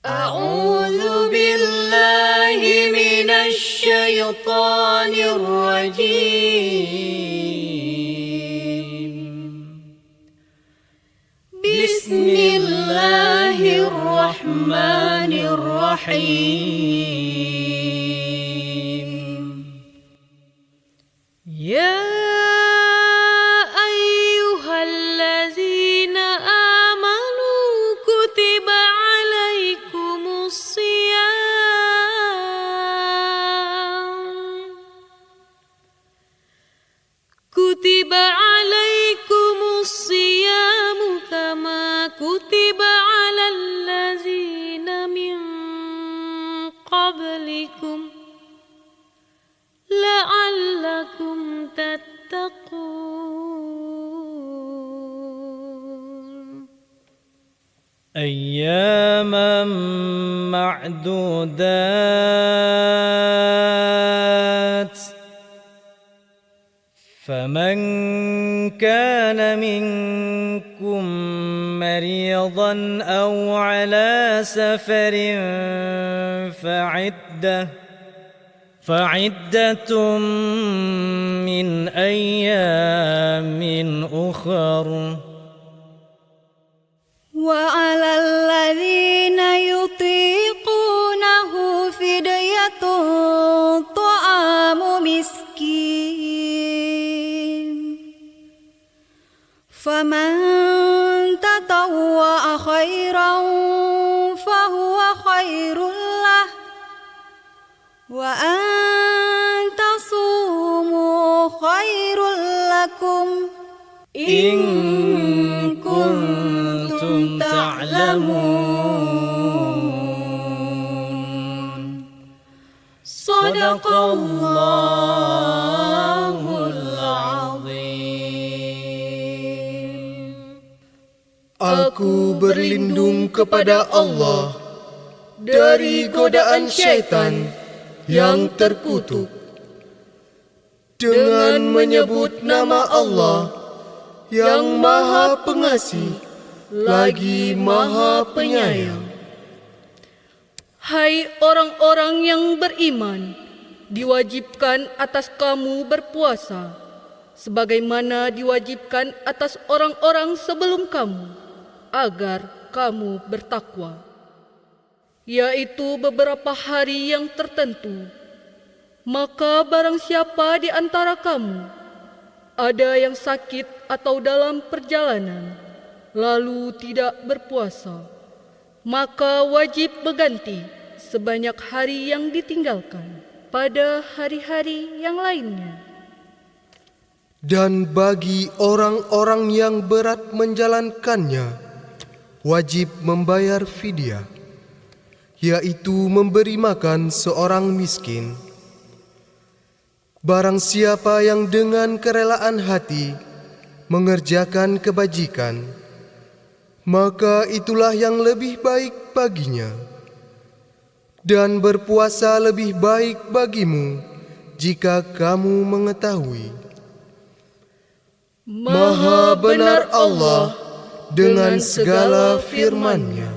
أعوذ بالله من الشيطان الرجيم. بسم الله الرحمن الرحيم. يا أيها الذين آمنوا كتب عليكم الصيام كما كتب على الذين من قبلكم لعلكم تتقون. أياما معدودات، فمن كان منكم مريضا أو على سفر فعدة من أيام أخر. وعلى الذين يطيقونه فدية طعام مسكين، فمن تطوع خيرا فهو خير له، وأن تصوموا خير لكم إن كنتم تعلمون. صدق الله العظيم. Aku berlindung kepada Allah dari godaan syaitan yang terkutuk dengan menyebut nama Allah yang Maha Pengasih lagi Maha Penyayang. Hai orang-orang yang beriman, diwajibkan atas kamu berpuasa sebagaimana diwajibkan atas orang-orang sebelum kamu, agar kamu bertakwa, yaitu beberapa hari yang tertentu. Maka barang siapa di antara kamu ada yang sakit atau dalam perjalanan, lalu tidak berpuasa, maka wajib berganti sebanyak hari yang ditinggalkan pada hari-hari yang lainnya. Dan bagi orang-orang yang berat menjalankannya, wajib membayar fidyah, yaitu memberi makan seorang miskin. Barang siapa yang dengan kerelaan hati mengerjakan kebajikan, maka itulah yang lebih baik baginya. Dan berpuasa lebih baik bagimu jika kamu mengetahui. Maha benar Allah dengan segala firman-Nya.